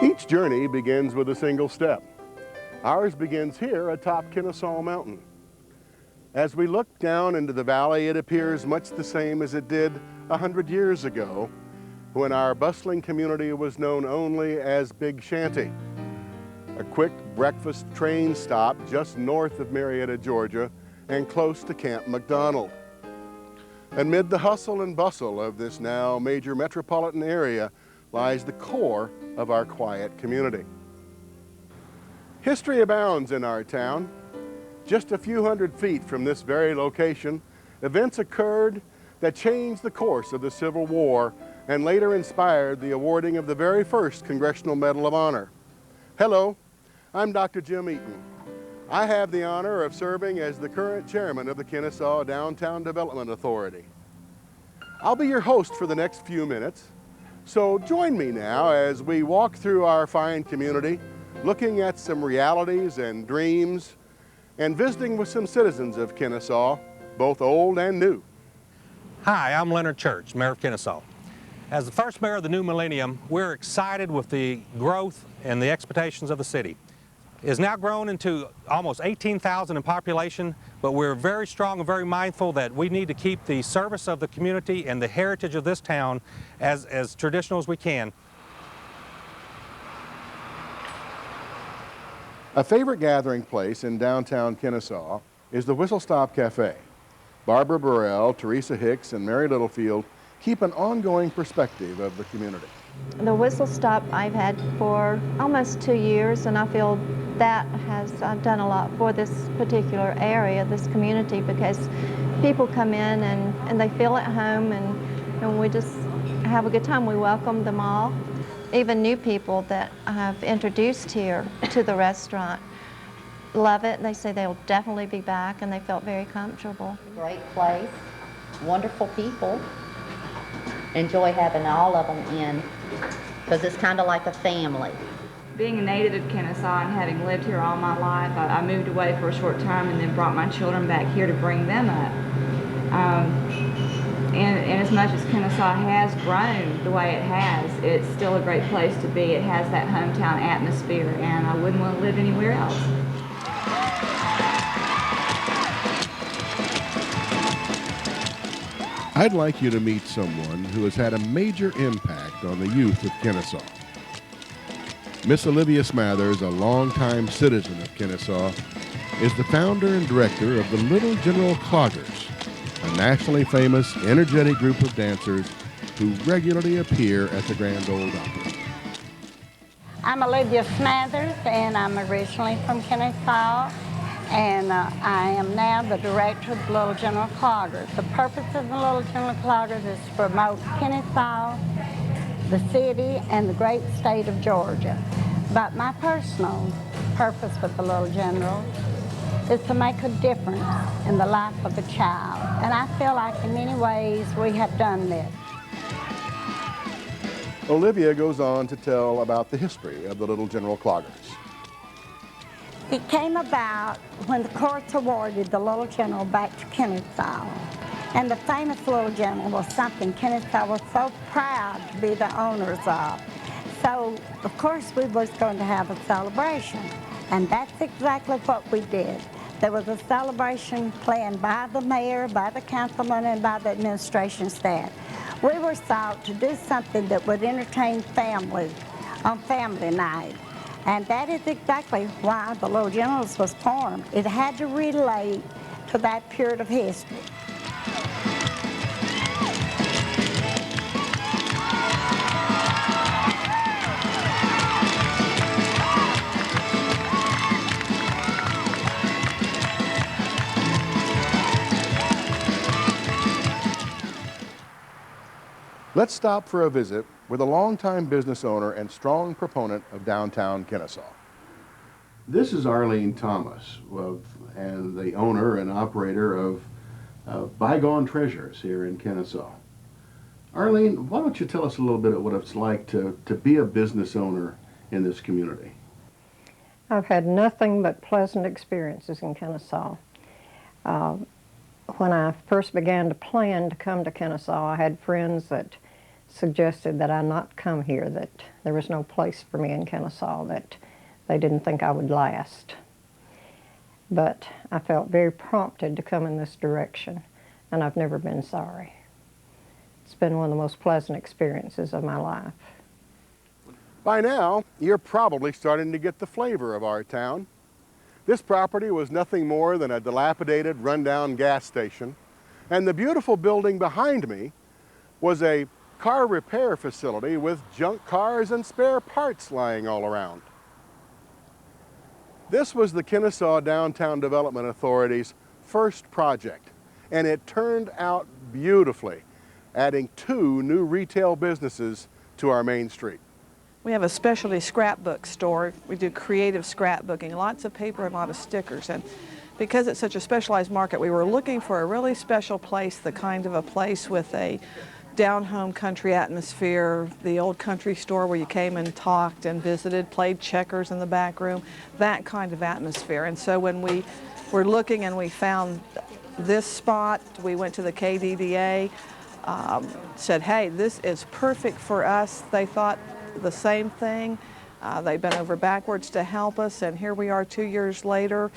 Each journey begins with a single step. Ours begins here atop Kennesaw Mountain. As we look down into the valley, it appears much the same as it did 100 years ago, when our bustling community was known only as Big Shanty, a quick breakfast train stop just north of Marietta, Georgia, and close to Camp McDonald. Amid the hustle and bustle of this now major metropolitan area lies the core of our quiet community. History abounds in our town. Just a few hundred feet from this very location, events occurred that changed the course of the Civil War and later inspired the awarding of the very first Congressional Medal of Honor. Hello, I'm Dr. Jim Eaton. I have the honor of serving as the current chairman of the Kennesaw Downtown Development Authority. I'll be your host for the next few minutes, so join me now as we walk through our fine community, looking at some realities and dreams, and visiting with some citizens of Kennesaw, both old and new. Hi, I'm Leonard Church, Mayor of Kennesaw. As the first mayor of the new millennium, we're excited with the growth and the expectations of the city. It's now grown into almost 18,000 in population, but we're very strong and very mindful that we need to keep the service of the community and the heritage of this town as traditional as we can. A favorite gathering place in downtown Kennesaw is the Whistle Stop Cafe. Barbara Burrell, Teresa Hicks, and Mary Littlefield keep an ongoing perspective of the community. The Whistle Stop I've had for almost 2 years, and I feel that has done a lot for this particular area, this community, because people come in and they feel at home, and we just have a good time. We welcome them all. Even new people that I've introduced here to the restaurant love it. They say they'll definitely be back, and they felt very comfortable. Great place, wonderful people. Enjoy having all of them in, because it's kind of like a family. Being a native of Kennesaw and having lived here all my life, I moved away for a short time and then brought my children back here to bring them up. And as much as Kennesaw has grown the way it has, it's still a great place to be. It has that hometown atmosphere, and I wouldn't want to live anywhere else. I'd like you to meet someone who has had a major impact on the youth of Kennesaw. Miss Olivia Smathers, a longtime citizen of Kennesaw, is the founder and director of the Little General Cloggers, a nationally famous, energetic group of dancers who regularly appear at the Grand Ole Opry. I'm Olivia Smathers, and I'm originally from Kennesaw, and I am now the director of the Little General Cloggers. The purpose of the Little General Cloggers is to promote Kennesaw, the city, and the great state of Georgia. But my personal purpose with the Little General is to make a difference in the life of a child. And I feel like in many ways we have done this. Olivia goes on to tell about the history of the Little General Cloggers. It came about when the courts awarded the Little General back to Kennesaw. And the famous Little General was something Kennesaw was so proud to be the owners of. So, of course, we was going to have a celebration. And that's exactly what we did. There was a celebration planned by the mayor, by the councilman, and by the administration staff. We were sought to do something that would entertain families on family night. And that is exactly why the Little Generals was formed. It had to relate to that period of history. Let's stop for a visit with a longtime business owner and strong proponent of downtown Kennesaw. This is Arlene Thomas, and the owner and operator of Bygone Treasures here in Kennesaw. Arlene, why don't you tell us a little bit of what it's like to be a business owner in this community? I've had nothing but pleasant experiences in Kennesaw. When I first began to plan to come to Kennesaw, I had friends that suggested that I not come here, that there was no place for me in Kennesaw, that they didn't think I would last. But I felt very prompted to come in this direction, and I've never been sorry. It's been one of the most pleasant experiences of my life. By now, you're probably starting to get the flavor of our town. This property was nothing more than a dilapidated, rundown gas station, and the beautiful building behind me was a car repair facility with junk cars and spare parts lying all around. This was the Kennesaw Downtown Development Authority's first project, and it turned out beautifully, adding 2 new retail businesses to our main street. We have a specialty scrapbook store. We do creative scrapbooking, lots of paper and a lot of stickers. And because it's such a specialized market, we were looking for a really special place, the kind of a place with a down-home country atmosphere, the old country store where you came and talked and visited, played checkers in the back room, that kind of atmosphere. And so when we were looking and we found this spot, we went to the KDDA, said, hey, this is perfect for us. They thought the same thing. They've been over backwards to help us, and here we are 2 years later,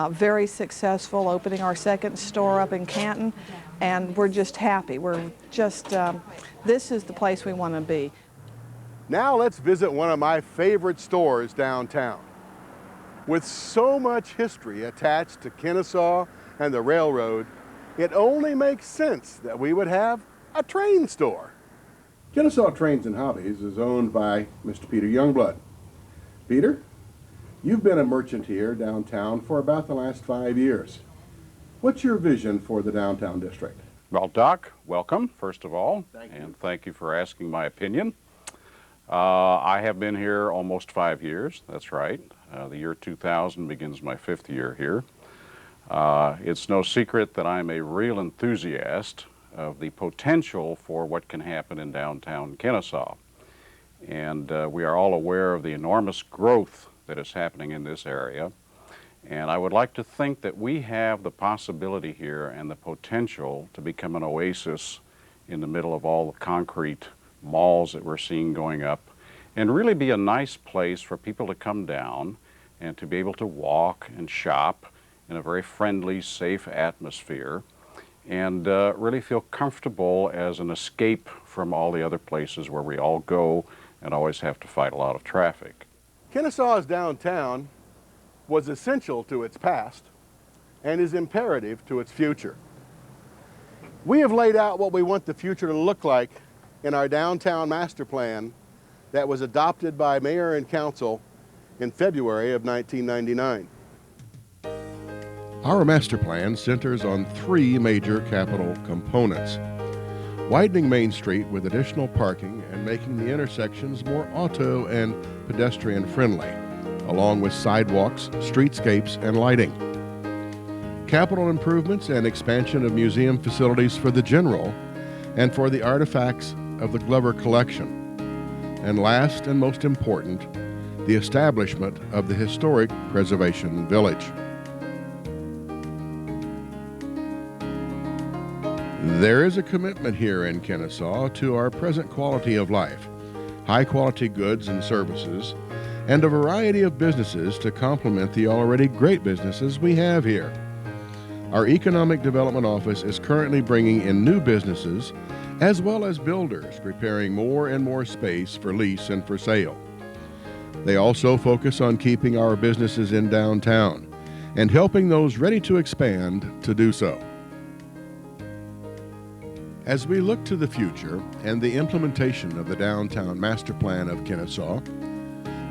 very successful, opening our second store up in Canton, and we're just happy. We're just, this is the place we want to be. Now let's visit one of my favorite stores downtown. With so much history attached to Kennesaw and the railroad, it only makes sense that we would have a train store. Kennesaw Trains and Hobbies is owned by Mr. Peter Youngblood. Peter, you've been a merchant here downtown for about the last 5 years. What's your vision for the downtown district? Well, Doc, welcome, first of all. Thank you. And thank you for asking my opinion. I have been here almost 5 years, that's right. The year 2000 begins my 5th year here. It's no secret that I'm a real enthusiast of the potential for what can happen in downtown Kennesaw. And we are all aware of the enormous growth that is happening in this area. And I would like to think that we have the possibility here and the potential to become an oasis in the middle of all the concrete malls that we're seeing going up, and really be a nice place for people to come down and to be able to walk and shop in a very friendly, safe atmosphere, and really feel comfortable as an escape from all the other places where we all go and always have to fight a lot of traffic. Kennesaw's downtown was essential to its past and is imperative to its future. We have laid out what we want the future to look like in our downtown master plan that was adopted by Mayor and Council in February of 1999. Our master plan centers on 3 major capital components: widening Main Street with additional parking and making the intersections more auto and pedestrian friendly, along with sidewalks, streetscapes, and lighting. Capital improvements and expansion of museum facilities for the general and for the artifacts of the Glover collection. And last and most important, the establishment of the Historic Preservation Village. There is a commitment here in Kennesaw to our present quality of life, high quality goods and services, and a variety of businesses to complement the already great businesses we have here. Our Economic Development Office is currently bringing in new businesses as well as builders preparing more and more space for lease and for sale. They also focus on keeping our businesses in downtown and helping those ready to expand to do so. As we look to the future and the implementation of the Downtown Master Plan of Kennesaw,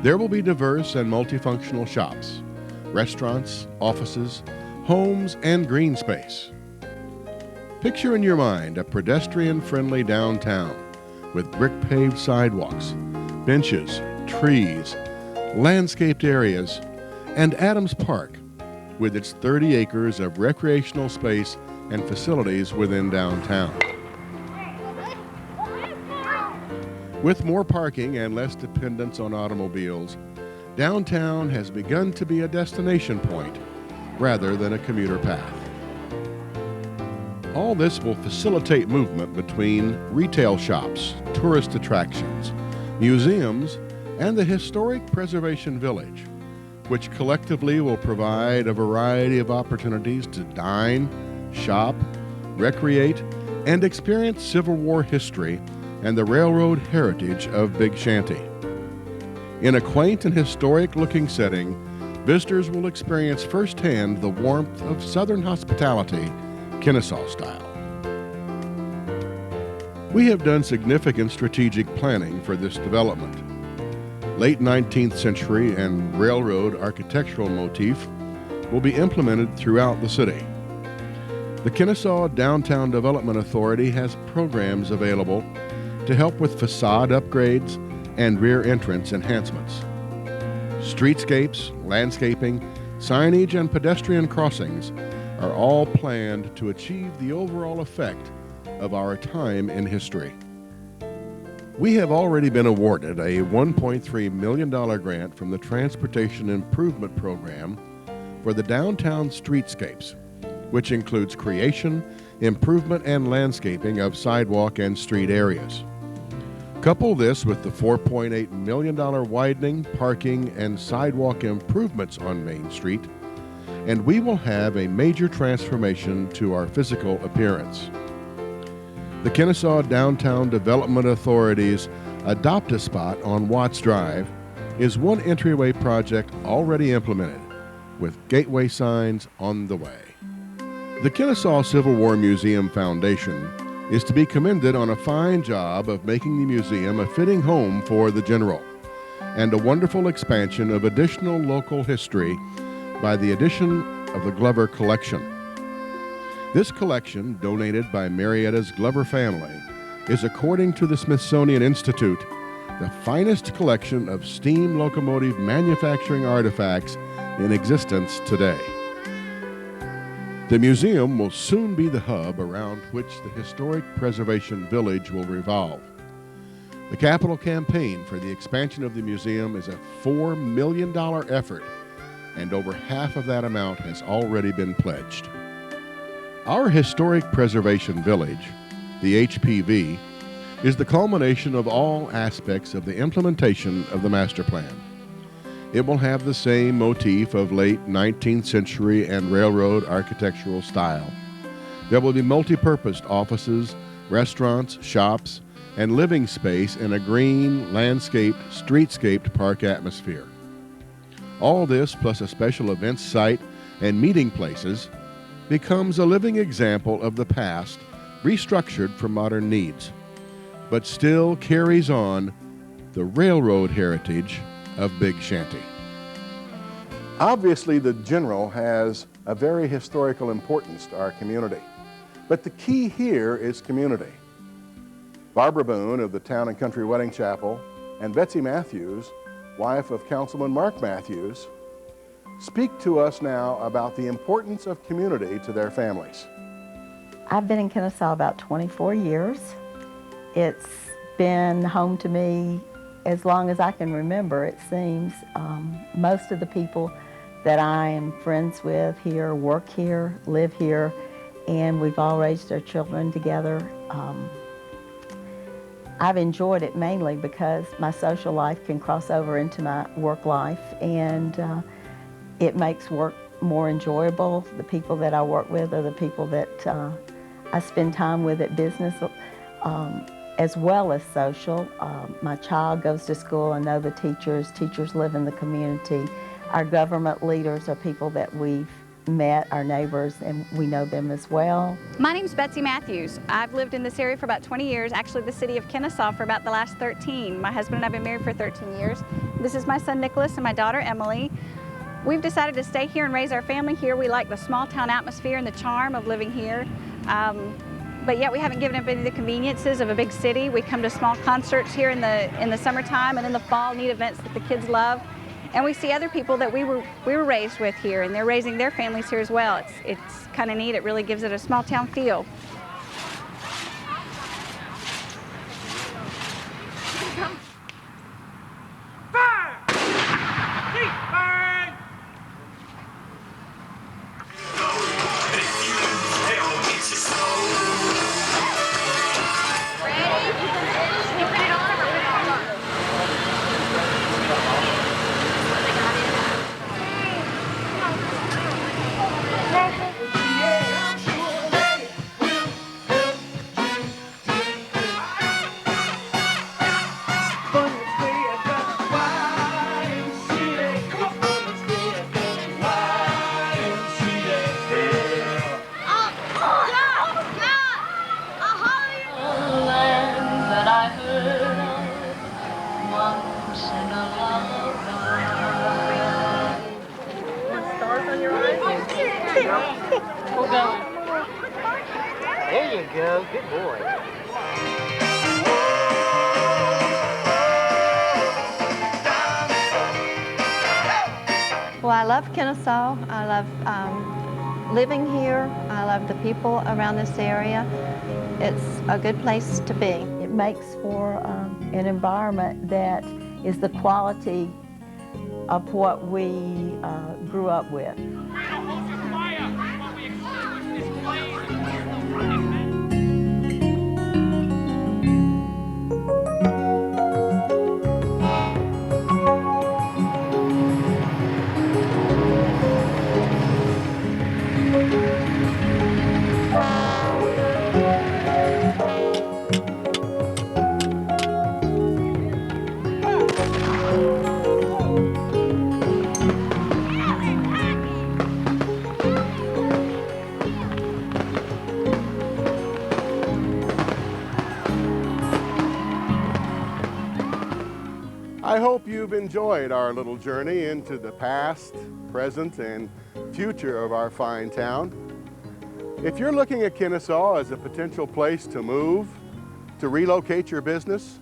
there will be diverse and multifunctional shops, restaurants, offices, homes, and green space. Picture in your mind a pedestrian-friendly downtown with brick-paved sidewalks, benches, trees, landscaped areas, and Adams Park with its 30 acres of recreational space and facilities within downtown. With more parking and less dependence on automobiles, downtown has begun to be a destination point rather than a commuter path. All this will facilitate movement between retail shops, tourist attractions, museums, and the Historic Preservation Village, which collectively will provide a variety of opportunities to dine, shop, recreate, and experience Civil War history and the railroad heritage of Big Shanty. In a quaint and historic-looking setting, visitors will experience firsthand the warmth of Southern hospitality, Kennesaw style. We have done significant strategic planning for this development. Late 19th century and railroad architectural motif will be implemented throughout the city. The Kennesaw Downtown Development Authority has programs available to help with facade upgrades and rear entrance enhancements. Streetscapes, landscaping, signage, and pedestrian crossings are all planned to achieve the overall effect of our time in history. We have already been awarded a $1.3 million grant from the Transportation Improvement Program for the downtown streetscapes, which includes creation, improvement, and landscaping of sidewalk and street areas. Couple this with the $4.8 million widening, parking, and sidewalk improvements on Main Street, and we will have a major transformation to our physical appearance. The Kennesaw Downtown Development Authority's Adopt a Spot on Watts Drive is one entryway project already implemented, with gateway signs on the way. The Kennesaw Civil War Museum Foundation is to be commended on a fine job of making the museum a fitting home for the general, and a wonderful expansion of additional local history by the addition of the Glover Collection. This collection, donated by Marietta's Glover family, is, according to the Smithsonian Institute, the finest collection of steam locomotive manufacturing artifacts in existence today. The museum will soon be the hub around which the Historic Preservation Village will revolve. The capital campaign for the expansion of the museum is a $4 million effort, and over half of that amount has already been pledged. Our Historic Preservation Village, the HPV, is the culmination of all aspects of the implementation of the master plan. It will have the same motif of late 19th century and railroad architectural style. There will be multi-purposed offices, restaurants, shops, and living space in a green, landscaped, streetscaped park atmosphere. All this, plus a special events site and meeting places, becomes a living example of the past restructured for modern needs, but still carries on the railroad heritage of Big Shanty. Obviously, the General has a very historical importance to our community, but the key here is community. Barbara Boone of the Town and Country Wedding Chapel and Betsy Mathews, wife of Councilman Mark Mathews, speak to us now about the importance of community to their families. I've been in Kennesaw about 24 years. It's been home to me as long as I can remember, it seems. Most of the people that I am friends with here work here, live here, and we've all raised our children together. I've enjoyed it mainly because my social life can cross over into my work life, and it makes work more enjoyable. The people that I work with are the people that I spend time with at business, as well as social. My child goes to school. I know the teachers. Teachers live in the community. Our government leaders are people that we've met, our neighbors, and we know them as well. My name's Betsy Mathews. I've lived in this area for about 20 years, actually the city of Kennesaw for about the last 13. My husband and I have been married for 13 years. This is my son Nicholas and my daughter Emily. We've decided to stay here and raise our family here. We like the small town atmosphere and the charm of living here. But yet we haven't given up any of the conveniences of a big city. We come to small concerts here in the summertime, and in the fall, neat events that the kids love. And we see other people that we were raised with here, and they're raising their families here as well. It's kind of neat. It really gives it a small town feel. I love Kennesaw. I love living here. I love the people around this area. It's a good place to be. It makes for an environment that is the quality of what we grew up with. I hope you've enjoyed our little journey into the past, present, and future of our fine town. If you're looking at Kennesaw as a potential place to move, to relocate your business,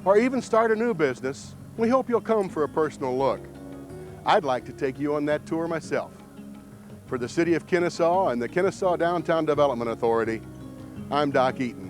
or even start a new business, we hope you'll come for a personal look. I'd like to take you on that tour myself. For the City of Kennesaw and the Kennesaw Downtown Development Authority, I'm Doc Eaton.